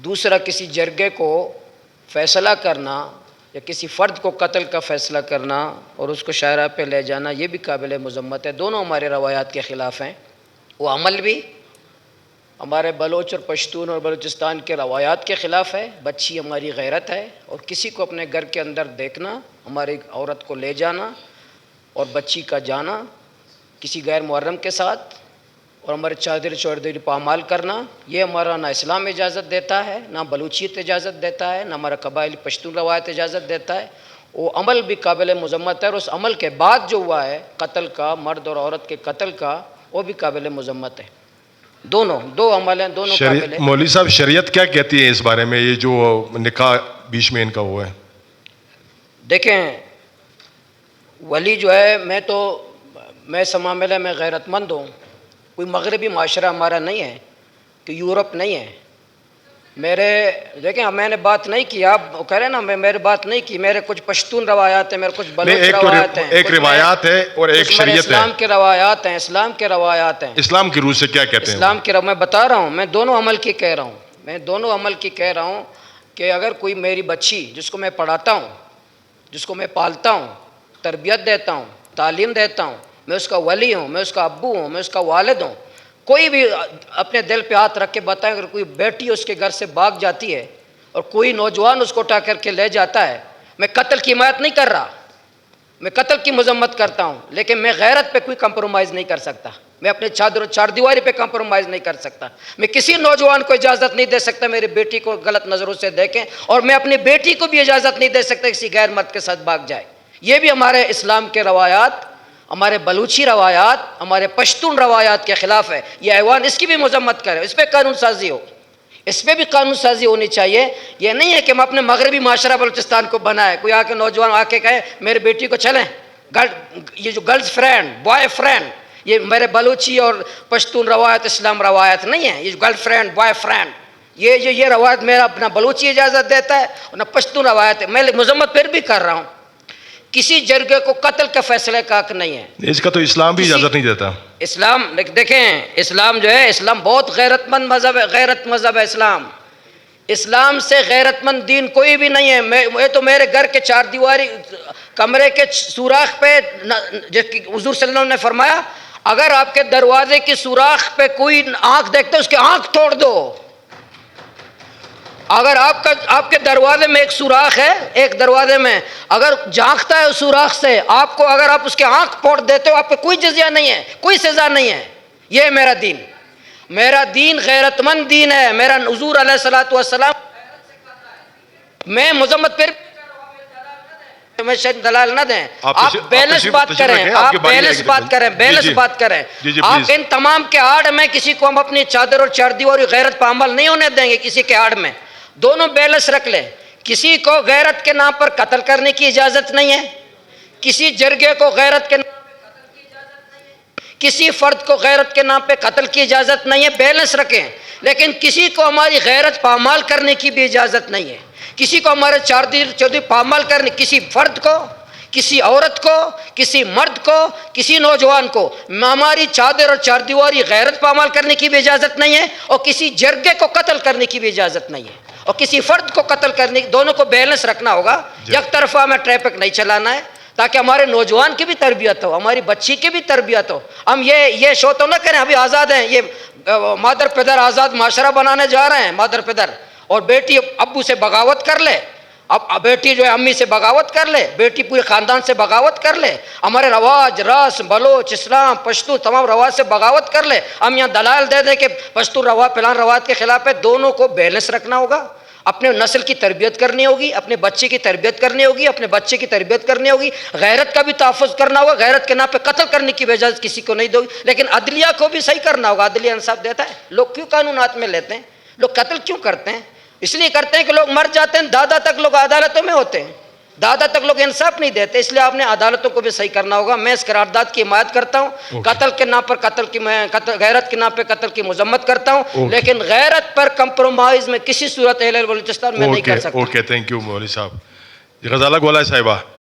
دوسرا کسی جرگے کو فیصلہ کرنا یا کسی فرد کو قتل کا فیصلہ کرنا اور اس کو شاہراہ پہ لے جانا یہ بھی قابل مذمت ہے. دونوں ہمارے روایات کے خلاف ہیں. وہ عمل بھی ہمارے بلوچ اور پشتون اور بلوچستان کے روایات کے خلاف ہے. بچی ہماری غیرت ہے اور کسی کو اپنے گھر کے اندر دیکھنا، ہماری عورت کو لے جانا اور بچی کا جانا کسی غیر محرم کے ساتھ اور ہمارے چادر چوردری پامال کرنا، یہ ہمارا نہ اسلام اجازت دیتا ہے، نہ بلوچیت اجازت دیتا ہے، نہ ہمارا قبائلی پشتون روایت اجازت دیتا ہے. وہ عمل بھی قابل مذمت ہے اور اس عمل کے بعد جو ہوا ہے قتل کا، مرد اور عورت کے قتل کا، وہ بھی قابل مذمت ہے. دو عمل ہیں، دونوں قابل. مولوی صاحب شریعت کیا کہتی ہے اس بارے میں، یہ جو نکاح بیچ میں ان کا ہوا ہے؟ دیکھیں ولی جو ہے، میں اس معاملے میں غیرت مند ہوں. کوئی مغربی معاشرہ ہمارا نہیں ہے کہ یورپ نہیں ہے. دیکھیں میں نے بات نہیں کی، آپ کہہ رہے ہیں نا میری بات نہیں کی. میرے کچھ پشتون روایات ہیں، میرے کچھ بلوچ روایات ہیں، ایک روایات ہے اور ایک شریعت ہے. اسلام کے روایات ہیں، اسلام کے روایات ہیں. اسلام کی روح سے کیا کہتے ہیں؟ اسلام کے میں بتا رہا ہوں، میں دونوں عمل کی کہہ رہا ہوں کہ اگر کوئی میری بچی جس کو میں پڑھاتا ہوں، جس کو میں پالتا ہوں، تربیت دیتا ہوں، تعلیم دیتا ہوں، میں اس کا ولی ہوں، میں اس کا ابو ہوں، میں اس کا والد ہوں. کوئی بھی اپنے دل پہ ہاتھ رکھ کے بتائیں اگر کوئی بیٹی اس کے گھر سے بھاگ جاتی ہے اور کوئی نوجوان اس کو اٹھا کر کے لے جاتا ہے، میں قتل کی حمایت نہیں کر رہا، میں قتل کی مذمت کرتا ہوں، لیکن میں غیرت پہ کوئی کمپرومائز نہیں کر سکتا. میں اپنے چار دیواری پہ کمپرومائز نہیں کر سکتا. میں کسی نوجوان کو اجازت نہیں دے سکتا میری بیٹی کو غلط نظروں سے دیکھیں، اور میں اپنی بیٹی کو بھی اجازت نہیں دے سکتا کسی غیر مرد کے ساتھ بھاگ جائے. یہ بھی ہمارے اسلام کے روایات، ہمارے بلوچی روایات، ہمارے پشتون روایات کے خلاف ہے. یہ ایوان اس کی بھی مذمت کرے، اس پہ قانون سازی ہو، اس پہ بھی قانون سازی ہونی چاہیے. یہ نہیں ہے کہ ہم اپنے مغربی معاشرہ بلوچستان کو بنائے. کوئی آ کے نوجوان آ کے کہے میرے بیٹی کو چلیں، یہ جو گرلز فرینڈ، بوائے فرینڈ، یہ میرے بلوچی اور پشتون روایت اسلام روایت نہیں ہے. یہ جو گرل فرینڈ، بوائے فرینڈ، یہ روایت میرا اپنا بلوچی اجازت دیتا ہے اور نہ پشتون روایت ہے. میں مذمت پھر بھی کر رہا ہوں. کسی جرگے کو قتل کا فیصلے کا حق نہیں ہے. اس کا تو اسلام بھی اجازت نہیں دیتا. اسلام دیکھیں، اسلام جو ہے، اسلام بہت غیرت مند مذہب ہے، غیرت مذہب ہے اسلام. اسلام سے غیرت مند دین کوئی بھی نہیں ہے. یہ تو میرے گھر کے چار دیواری کمرے کے سوراخ پہ حضور صلی اللہ علیہ وسلم نے فرمایا اگر آپ کے دروازے کی سوراخ پہ کوئی آنکھ دیکھتے اس کی آنکھ توڑ دو. اگر آپ کے دروازے میں ایک سوراخ ہے، ایک دروازے میں اگر جھانکتا ہے اس سوراخ سے آپ کو، اگر آپ اس کے آنکھ پھوڑ دیتے ہو، آپ پہ کوئی جزیہ نہیں ہے، کوئی سزا نہیں ہے. یہ ہے میرا دین. میرا دین غیرت مند دین ہے. میرا حضور علیہ الصلوۃ والسلام میں مذمت پھر میں شاید دلال نہ دیں. آپ بیلنس بات کریں، آپ بیلنس بات کریں، بیلنس بات کریں. آپ ان تمام کے آڑ میں کسی کو ہم اپنی چادر اور چاردیواری غیرت پہ عمل نہیں ہونے دیں گے. کسی کے آڑ میں دونوں بیلنس رکھ لیں. کسی کو غیرت کے نام پر قتل کرنے کی اجازت نہیں ہے، کسی جرگے کو غیرت کے نام پہ قتل کی اجازت نہیں ہے، کسی فرد کو غیرت کے نام پہ قتل کی اجازت نہیں ہے. بیلنس رکھیں. لیکن کسی کو ہماری غیرت پامال کرنے کی بھی اجازت نہیں ہے. کسی کو ہمارے چودھری پامال کرنے، کسی فرد کو، کسی عورت کو، کسی مرد کو، کسی نوجوان کو ہماری چادر اور چاردیواری غیرت پامال کرنے کی بھی اجازت نہیں ہے، اور کسی جرگے کو قتل کرنے کی بھی اجازت نہیں ہے، اور کسی فرد کو قتل کرنے کی. دونوں کو بیلنس رکھنا ہوگا. یک طرفہ میں ٹریفک نہیں چلانا ہے تاکہ ہمارے نوجوان کی بھی تربیت ہو، ہماری بچی کی بھی تربیت ہو. ہم یہ شو تو نہ کریں ابھی آزاد ہیں، یہ مادر پدر آزاد معاشرہ بنانے جا رہے ہیں. مادر پدر اور بیٹی ابو سے بغاوت کر لے، اب بیٹی جو ہے امی سے بغاوت کر لے، بیٹی پورے خاندان سے بغاوت کر لے، ہمارے رواج، رسم، بلوچ، اسلام، پشتو تمام رواج سے بغاوت کر لے. ہم یہاں دلائل دے دیں کہ پشتو رواج فلان رواج کے خلاف ہے. دونوں کو بیلنس رکھنا ہوگا. اپنے نسل کی تربیت کرنی ہوگی، اپنے بچے کی تربیت کرنی ہوگی، اپنے بچے کی تربیت کرنی ہوگی. غیرت کا بھی تحفظ کرنا ہوگا. غیرت کے نام پہ قتل کرنے کی اجازت کسی کو نہیں دو گی. لیکن عدلیہ کو بھی صحیح کرنا ہوگا. عدلیہ انصاف دیتا ہے. لوگ کیوں قانونات میں لیتے ہیں؟ لوگ قتل کیوں کرتے ہیں؟ اس لیے کرتے ہیں کہ لوگ مر جاتے ہیں، دادا تک لوگ عدالتوں میں ہوتے ہیں، دادا تک لوگ انصاف نہیں دیتے. اس لیے آپ نے عدالتوں کو بھی صحیح کرنا ہوگا. میں اس قرارداد کی حمایت کرتا ہوں. قتل کے نام پر غیرت کے نام پہ قتل کی مذمت کرتا ہوں، لیکن غیرت پر کمپرومائز میں کسی صورت اہل بلوچستان میں نہیں کر سکتا. اوکے، تھینک یو مولوی صاحب. غزالہ گولا صاحبہ.